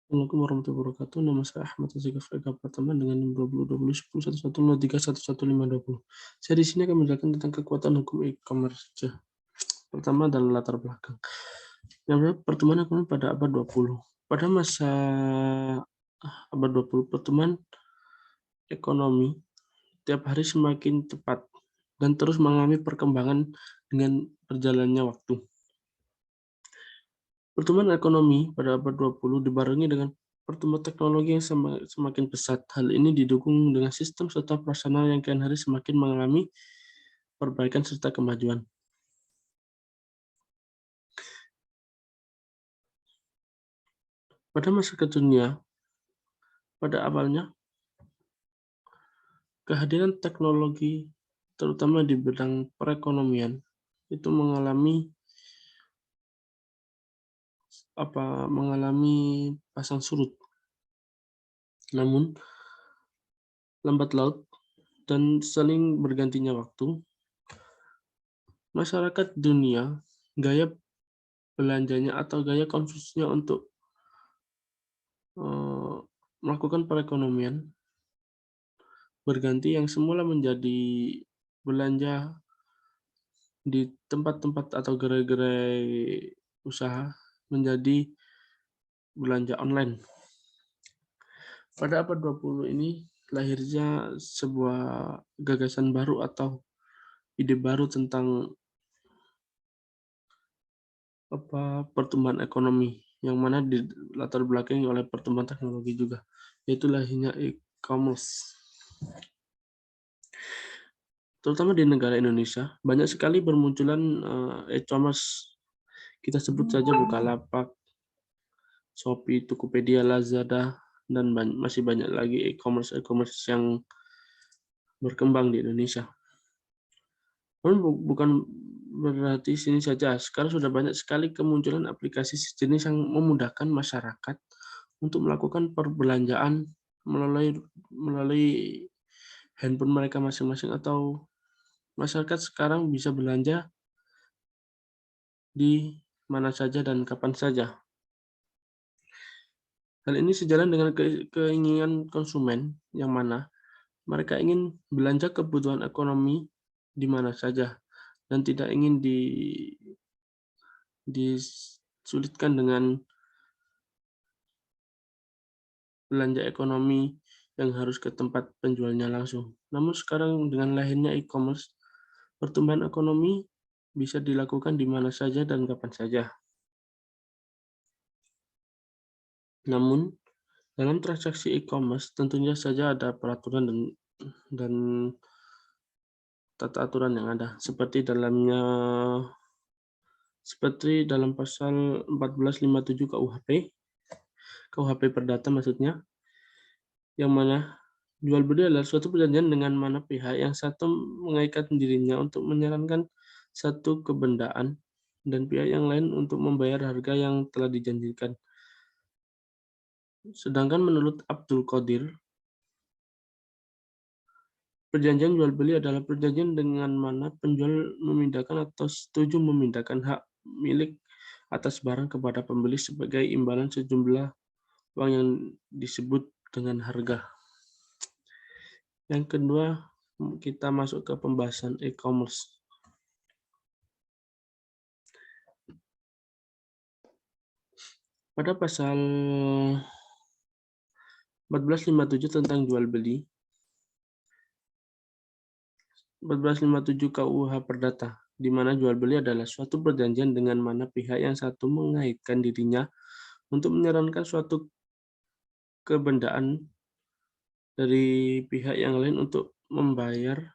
Assalamualaikum warahmatullahi wabarakatuh. Nama saya Ahmad Taufik Apartemen dengan NIM 2020 Saya di sini akan menjelaskan tentang kekuatan hukum e-commerce. Pertama adalah latar belakang. Yang pertama, pertumbuhan ekonomi pada abad 20. Pada masa abad 20, pertumbuhan ekonomi tiap hari semakin cepat dan terus mengalami perkembangan dengan berjalannya waktu. Pertumbuhan ekonomi pada abad 20 dibarengi dengan pertumbuhan teknologi yang semakin pesat. Hal ini didukung dengan sistem serta prasarana yang kian hari semakin mengalami perbaikan serta kemajuan. Pada masyarakat dunia, pada awalnya, kehadiran teknologi, terutama di bidang perekonomian, itu mengalami pasang surut. Namun, lambat laut dan saling bergantinya waktu, masyarakat dunia, gaya belanjanya atau gaya konsumsinya untuk melakukan perekonomian berganti, yang semula menjadi belanja di tempat-tempat atau gerai-gerai usaha menjadi belanja online. Pada abad 20 ini lahirnya sebuah gagasan baru atau ide baru tentang pertumbuhan ekonomi, yang mana dilatar belakangi oleh pertumbuhan teknologi juga, yaitu lahirnya e-commerce. Terutama di negara Indonesia, banyak sekali bermunculan e-commerce. Kita sebut saja Bukalapak, Shopee, Tokopedia, Lazada, dan masih banyak lagi e-commerce yang berkembang di Indonesia. Namun bukan berarti sini saja. Sekarang sudah banyak sekali kemunculan aplikasi sejenis yang memudahkan masyarakat untuk melakukan perbelanjaan melalui handphone mereka masing-masing, atau masyarakat sekarang bisa belanja di mana saja dan kapan saja. Hal ini sejalan dengan keinginan konsumen, yang mana mereka ingin belanja kebutuhan ekonomi di mana saja dan tidak ingin disulitkan dengan belanja ekonomi yang harus ke tempat penjualnya langsung. Namun sekarang dengan lahirnya e-commerce, pertumbuhan ekonomi bisa dilakukan di mana saja dan kapan saja. Namun, dalam transaksi e-commerce tentunya saja ada peraturan dan tata aturan yang ada, seperti dalam pasal 1457 KUHP Perdata maksudnya, yang mana jual beli adalah suatu perjanjian dengan mana pihak yang satu mengaitkan dirinya untuk menyarankan satu kebendaan dan pihak yang lain untuk membayar harga yang telah dijanjikan. Sedangkan menurut Abdul Qadir, perjanjian jual beli adalah perjanjian dengan mana penjual memindahkan atau setuju memindahkan hak milik atas barang kepada pembeli sebagai imbalan sejumlah uang yang disebut dengan harga. Yang kedua, kita masuk ke pembahasan e-commerce. Pada pasal 1457 tentang jual beli, 1457 KUH Perdata, di mana jual beli adalah suatu perjanjian dengan mana pihak yang satu mengaitkan dirinya untuk menyarankan suatu kebendaan dari pihak yang lain untuk membayar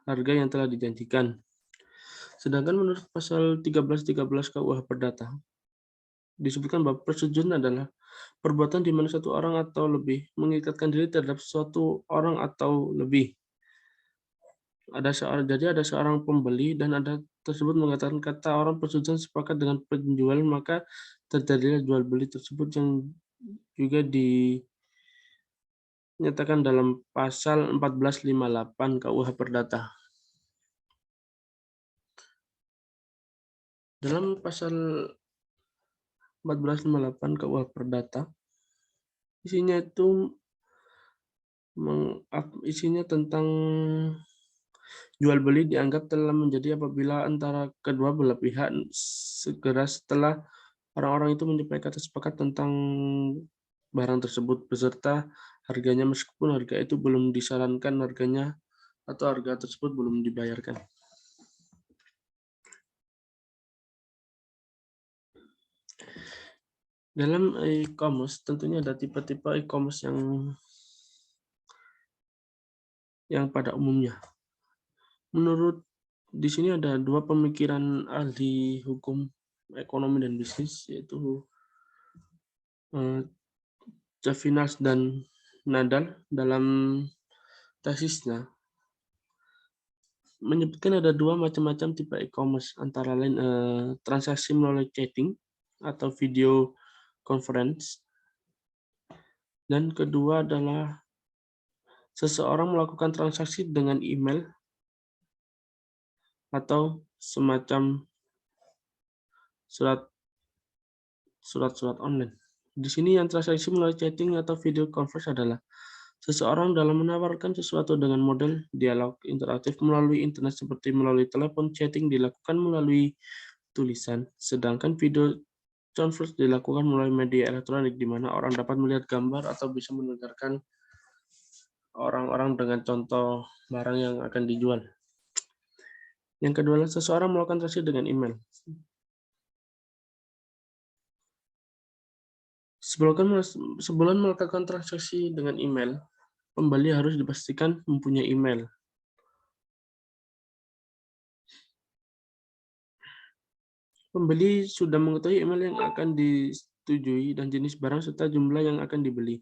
harga yang telah dijanjikan. Sedangkan menurut pasal 1313 KUH Perdata, disebutkan bahwa persetujuan adalah perbuatan di mana satu orang atau lebih mengikatkan diri terhadap suatu orang atau lebih. Jadi ada seorang pembeli dan ada tersebut mengatakan kata orang persetujuan sepakat dengan penjual, maka terjadilah jual beli tersebut, yang juga dinyatakan dalam pasal 1458 KUH Perdata. Dalam pasal 1458 KUH Perdata Isinya itu isinya tentang jual beli dianggap telah menjadi apabila antara kedua belah pihak segera setelah orang-orang itu mencapai kata sepakat tentang barang tersebut beserta harganya meskipun harga itu belum disarankan harganya atau harga tersebut belum dibayarkan. Dalam e-commerce tentunya ada tipe-tipe e-commerce yang pada umumnya. Menurut di sini ada dua pemikiran ahli hukum ekonomi dan bisnis, yaitu Chavinas dan Nadal dalam tesisnya menyebutkan ada dua macam-macam tipe e-commerce, antara lain transaksi melalui chatting atau video conference, dan kedua adalah seseorang melakukan transaksi dengan email atau semacam surat online. Di sini yang transaksi melalui chatting atau video conference adalah seseorang dalam menawarkan sesuatu dengan model dialog interaktif melalui internet seperti melalui telepon, chatting dilakukan melalui tulisan, sedangkan video conference dilakukan melalui media elektronik di mana orang dapat melihat gambar atau bisa mendengarkan orang-orang dengan contoh barang yang akan dijual. Yang kedua adalah seseorang melakukan transaksi dengan email. Sebelum melakukan transaksi dengan email, pembeli harus dipastikan mempunyai email. Pembeli sudah mengetahui email yang akan disetujui dan jenis barang serta jumlah yang akan dibeli.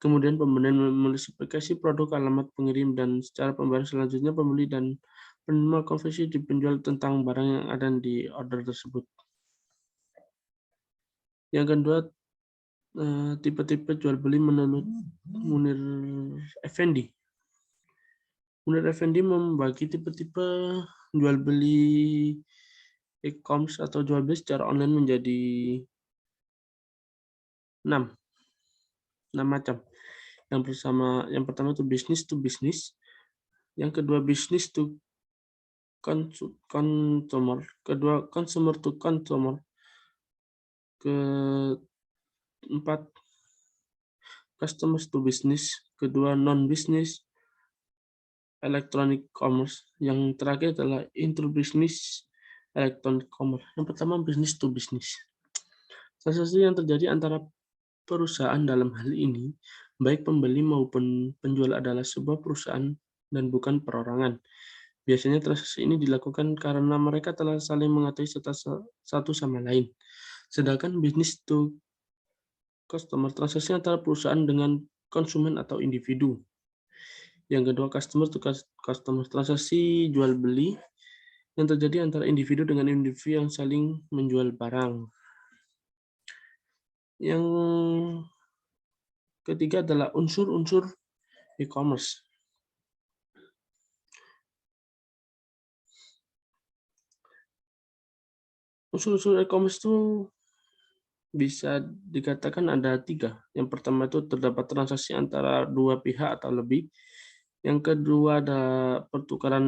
Kemudian pembelian memspesifikasi produk, alamat pengirim, dan secara pembayaran selanjutnya pembeli dan penerima konfirmasi di penjual tentang barang yang ada di order tersebut. Yang kedua, tipe-tipe jual beli menurut Munir Effendi. Munir Effendi membagi tipe-tipe jual beli e-commerce atau jual beli secara online menjadi 6 macam. Yang pertama itu business to business, yang kedua business to consumer, kedua consumer to consumer, keempat customers to business, kedua non business electronic commerce, yang terakhir adalah inter-business electronic commerce. Yang pertama business to business. Transaksi yang terjadi antara perusahaan dalam hal ini, baik pembeli maupun penjual adalah sebuah perusahaan dan bukan perorangan. Biasanya transaksi ini dilakukan karena mereka telah saling mengetahui satu sama lain. Sedangkan business to customer, transaksi antara perusahaan dengan konsumen atau individu. Yang kedua, customer to customer, transaksi jual beli yang terjadi antara individu dengan individu yang saling menjual barang. Yang ketiga adalah unsur-unsur e-commerce. Unsur-unsur e-commerce itu bisa dikatakan ada 3. Yang pertama itu terdapat transaksi antara dua pihak atau lebih. Yang kedua ada pertukaran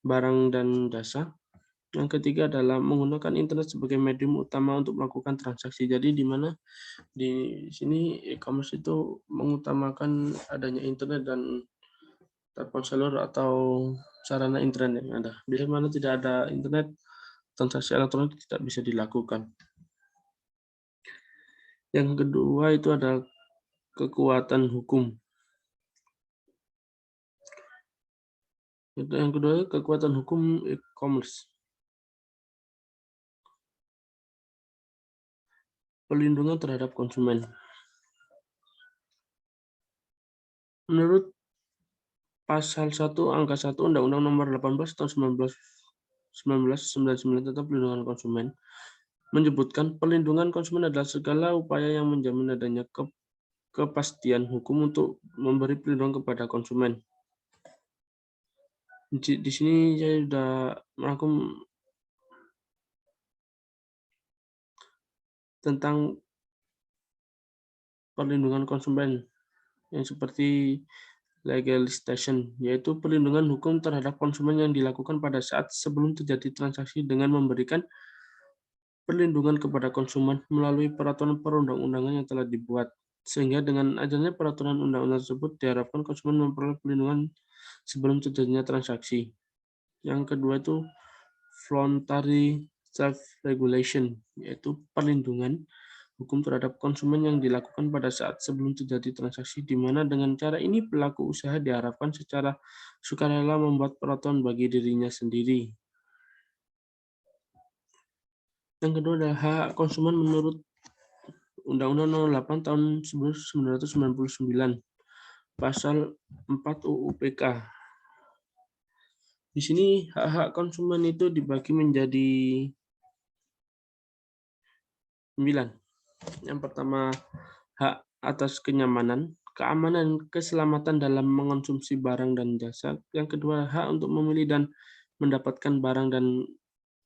barang dan jasa. Yang ketiga adalah menggunakan internet sebagai medium utama untuk melakukan transaksi. Jadi di mana di sini e-commerce itu mengutamakan adanya internet dan telepon seluler atau sarana internet yang ada. Bila mana tidak ada internet, transaksi elektronik tidak bisa dilakukan. Yang kedua itu ada kekuatan hukum. Yang kedua, kekuatan hukum e-commerce. Perlindungan terhadap konsumen. Menurut Pasal 1 Angka 1 Undang-Undang Nomor 18 Tahun 1999 tentang Perlindungan Konsumen menyebutkan perlindungan konsumen adalah segala upaya yang menjamin adanya kepastian hukum untuk memberi perlindungan kepada konsumen. Di sini saya sudah merangkum tentang perlindungan konsumen yang seperti legalization, yaitu perlindungan hukum terhadap konsumen yang dilakukan pada saat sebelum terjadi transaksi dengan memberikan perlindungan kepada konsumen melalui peraturan perundang-undangan yang telah dibuat. Sehingga dengan adanya peraturan undang-undang tersebut diharapkan konsumen memperoleh perlindungan sebelum terjadinya transaksi. Yang kedua itu voluntary self-regulation, yaitu perlindungan hukum terhadap konsumen yang dilakukan pada saat sebelum terjadi transaksi, di mana dengan cara ini pelaku usaha diharapkan secara sukarela membuat peraturan bagi dirinya sendiri. Yang kedua adalah hak konsumen menurut Undang-Undang Nomor 8 Tahun 1999, Pasal 4 UU PK. Di sini hak-hak konsumen itu dibagi menjadi 9. Yang pertama, hak atas kenyamanan, keamanan, keselamatan dalam mengonsumsi barang dan jasa. Yang kedua, hak untuk memilih dan mendapatkan barang dan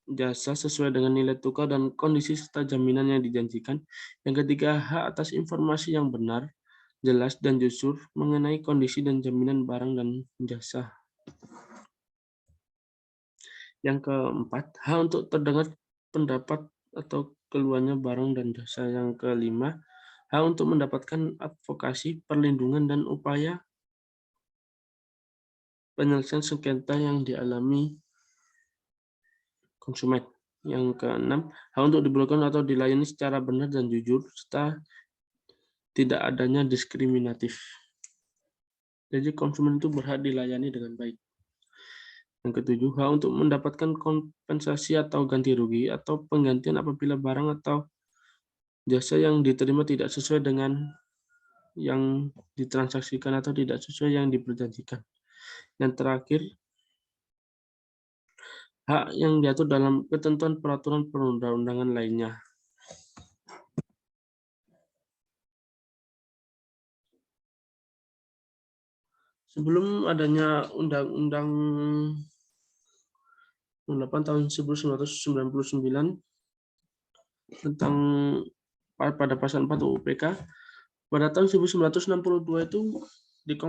jasa sesuai dengan nilai tukar dan kondisi serta jaminan yang dijanjikan. Yang ketiga, hak atas informasi yang benar, jelas, dan jujur mengenai kondisi dan jaminan barang dan jasa. Yang keempat, hak untuk terdengar pendapat atau keluarnya barang dan jasa. Yang kelima, hak untuk mendapatkan advokasi, perlindungan, dan upaya penyelesaian sengketa yang dialami konsumen. Yang keenam, hak untuk diberikan atau dilayani secara benar dan jujur, serta tidak adanya diskriminatif. Jadi konsumen itu berhak dilayani dengan baik. Yang ketujuh, hak untuk mendapatkan kompensasi atau ganti rugi atau penggantian apabila barang atau jasa yang diterima tidak sesuai dengan yang ditransaksikan atau tidak sesuai yang diperjanjikan. Yang terakhir, hak yang diatur dalam ketentuan peraturan perundang-undangan lainnya. Sebelum adanya Undang-Undang 8 tahun 1999 tentang pada pasal 4 UU PK, pada tahun 1962 itu di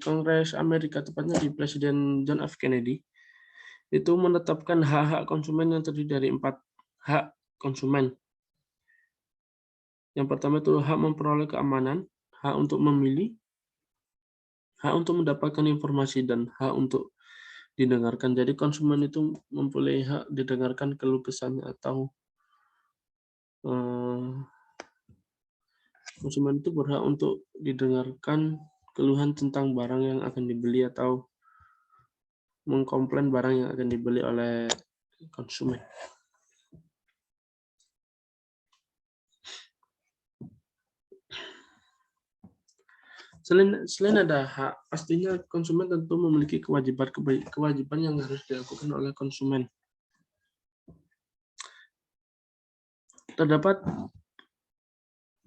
Kongres Amerika, tepatnya di Presiden John F. Kennedy, itu menetapkan hak-hak konsumen yang terdiri dari 4 hak konsumen. Yang pertama itu hak memperoleh keamanan, hak untuk memilih, hak untuk mendapatkan informasi, dan hak untuk didengarkan. Jadi konsumen itu mempunyai hak didengarkan keluh kesahnya, atau konsumen itu berhak untuk didengarkan keluhan tentang barang yang akan dibeli atau mengkomplain barang yang akan dibeli oleh konsumen. Selain ada hak, pastinya konsumen tentu memiliki kewajiban yang harus dilakukan oleh konsumen. Terdapat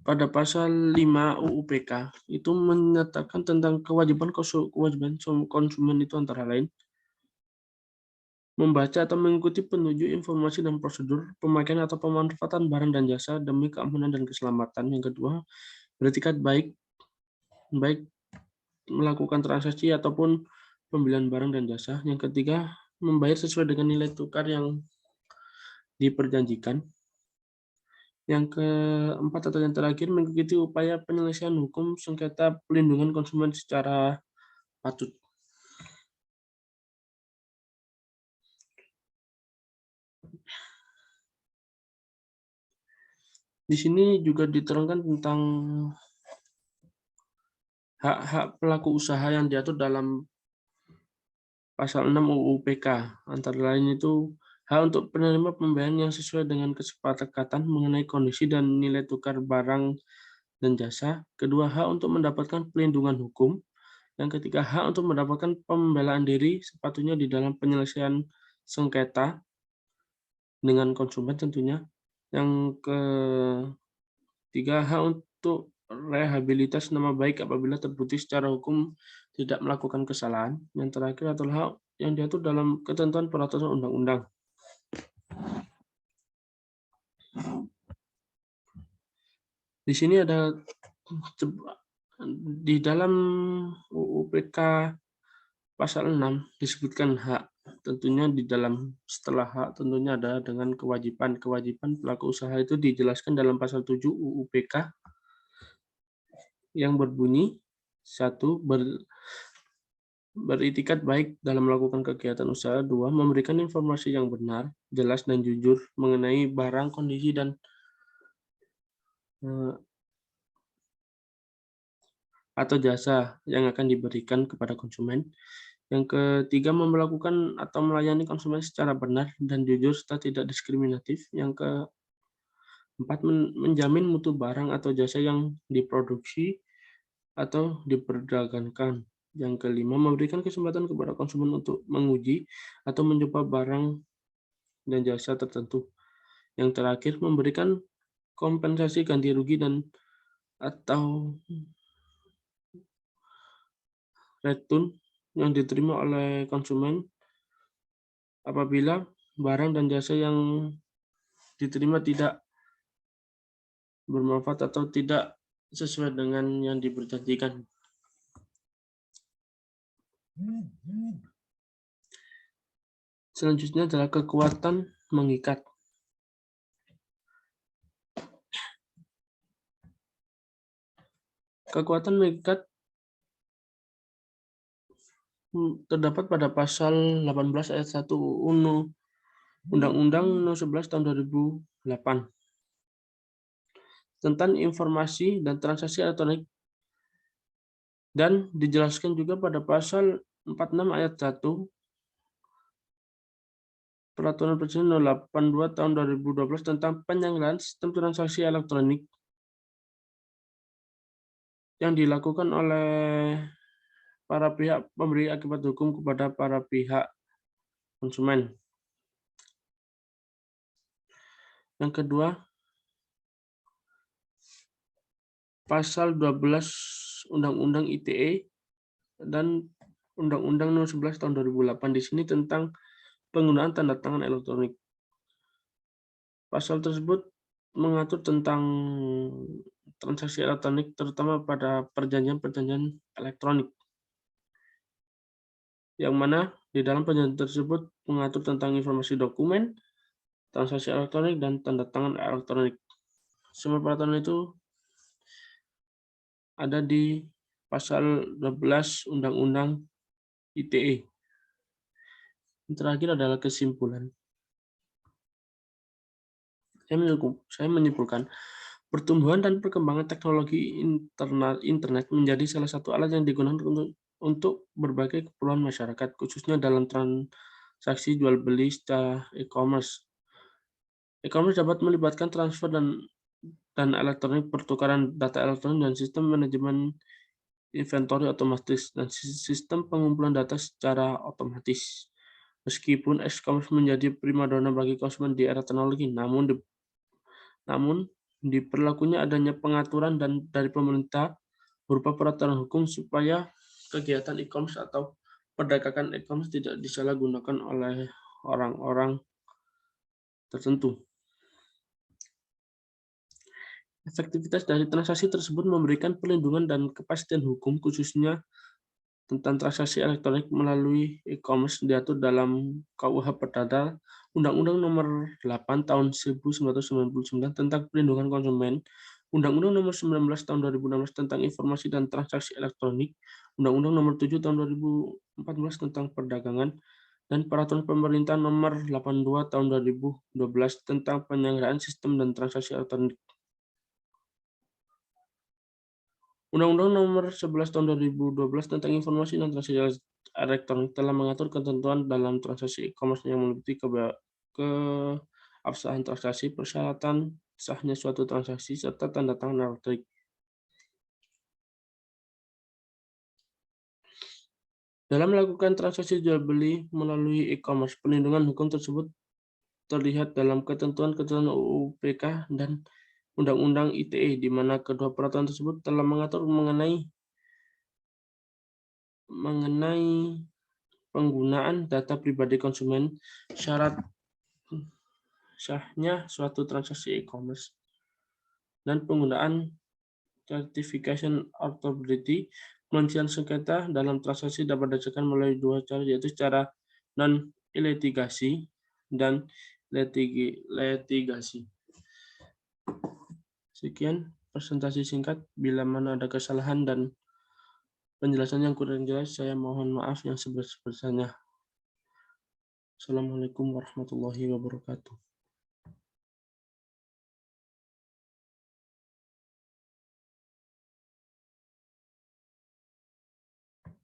pada pasal 5 UU PK itu menyatakan tentang kewajiban konsumen itu antara lain membaca atau mengikuti petunjuk informasi dan prosedur pemakaian atau pemanfaatan barang dan jasa demi keamanan dan keselamatan. Yang kedua, beretikat baik melakukan transaksi ataupun pembelian barang dan jasa. Yang ketiga, membayar sesuai dengan nilai tukar yang diperjanjikan. Yang keempat atau yang terakhir, mengikuti upaya penyelesaian hukum sengketa pelindungan konsumen secara patut. Di sini juga diterangkan tentang hak-hak pelaku usaha yang diatur dalam pasal 6 UU PK. Antara lain itu hak untuk penerima pembayaran yang sesuai dengan kesepakatan mengenai kondisi dan nilai tukar barang dan jasa. Kedua, hak untuk mendapatkan pelindungan hukum. Yang ketiga, hak untuk mendapatkan pembelaan diri sepatutnya di dalam penyelesaian sengketa dengan konsumen tentunya. Yang ketiga, hak untuk rehabilitas nama baik apabila terbukti secara hukum tidak melakukan kesalahan. Yang terakhir adalah hak yang diatur dalam ketentuan peraturan undang-undang. Di sini ada di dalam UU PK pasal 6 disebutkan hak. Tentunya di dalam setelah hak tentunya ada dengan kewajiban. Kewajiban pelaku usaha itu dijelaskan dalam pasal 7 UU PK yang berbunyi 1. Beritikat baik dalam melakukan kegiatan usaha. 2. Memberikan informasi yang benar, jelas, dan jujur mengenai barang, kondisi, dan atau jasa yang akan diberikan kepada konsumen. Yang ketiga, memperlakukan atau melayani konsumen secara benar dan jujur serta tidak diskriminatif. Yang keempat, menjamin mutu barang atau jasa yang diproduksi atau diperdagangkan. Yang kelima, memberikan kesempatan kepada konsumen untuk menguji atau mencoba barang dan jasa tertentu. Yang terakhir, memberikan kompensasi ganti rugi dan atau return yang diterima oleh konsumen apabila barang dan jasa yang diterima tidak bermanfaat atau tidak sesuai dengan yang diperjanjikan. Selanjutnya adalah kekuatan mengikat. Kekuatan mengikat terdapat pada pasal 18 ayat 1 Undang-Undang Nomor 11 tahun 2008 tentang informasi dan transaksi elektronik, dan dijelaskan juga pada pasal 46 ayat 1 Peraturan Presiden Nomor 82 tahun 2012 tentang penyelenggaraan sistem transaksi elektronik yang dilakukan oleh para pihak memberi akibat hukum kepada para pihak konsumen. Yang kedua, pasal 12 Undang-Undang ITE dan Undang-Undang Nomor 11 tahun 2008 di sini tentang penggunaan tanda tangan elektronik. Pasal tersebut mengatur tentang transaksi elektronik terutama pada perjanjian-perjanjian elektronik, yang mana di dalam perjanjian tersebut mengatur tentang informasi dokumen, transaksi elektronik, dan tanda tangan elektronik. Semua peraturan itu ada di pasal 12 Undang-Undang ITE. Yang terakhir adalah kesimpulan. Saya menyimpulkan, pertumbuhan dan perkembangan teknologi internet menjadi salah satu alat yang digunakan untuk berbagai keperluan masyarakat, khususnya dalam transaksi jual beli secara e-commerce. E-commerce dapat melibatkan transfer dan elektronik, pertukaran data elektronik, dan sistem manajemen inventory otomatis, dan sistem pengumpulan data secara otomatis. Meskipun e-commerce menjadi primadona bagi konsumen di era teknologi, namun diperlakunya adanya pengaturan dari pemerintah berupa peraturan hukum supaya kegiatan e-commerce atau perdagangan e-commerce tidak disalahgunakan oleh orang-orang tertentu. Efektivitas dari transaksi tersebut memberikan perlindungan dan kepastian hukum, khususnya tentang transaksi elektronik melalui e-commerce diatur dalam KUH Perdata, Undang-Undang Nomor 8 Tahun 1999 tentang Perlindungan Konsumen, Undang-Undang Nomor 19 Tahun 2016 tentang Informasi dan Transaksi Elektronik, Undang-Undang Nomor 7 Tahun 2014 tentang Perdagangan, dan Peraturan Pemerintah Nomor 82 Tahun 2012 tentang Penyelenggaraan Sistem dan Transaksi Elektronik. Undang-Undang Nomor 11 Tahun 2012 tentang Informasi dan Transaksi Elektronik telah mengatur ketentuan dalam transaksi e-commerce yang meliputi keabsahan transaksi, persyaratan sahnya suatu transaksi, serta tanda tangan elektronik. Dalam melakukan transaksi jual beli melalui e-commerce, perlindungan hukum tersebut terlihat dalam ketentuan-ketentuan UU PK dan Undang-Undang ITE, di mana kedua peraturan tersebut telah mengatur mengenai penggunaan data pribadi konsumen, syarat sahnya suatu transaksi e-commerce, dan penggunaan certification authority. Penyelesaian sengketa dalam transaksi dapat dilakukan melalui dua cara, yaitu secara non-litigasi dan litigasi. Sekian presentasi singkat. Bila mana ada kesalahan dan penjelasan yang kurang jelas, saya mohon maaf yang sebesar-besarnya. Assalamualaikum warahmatullahi wabarakatuh.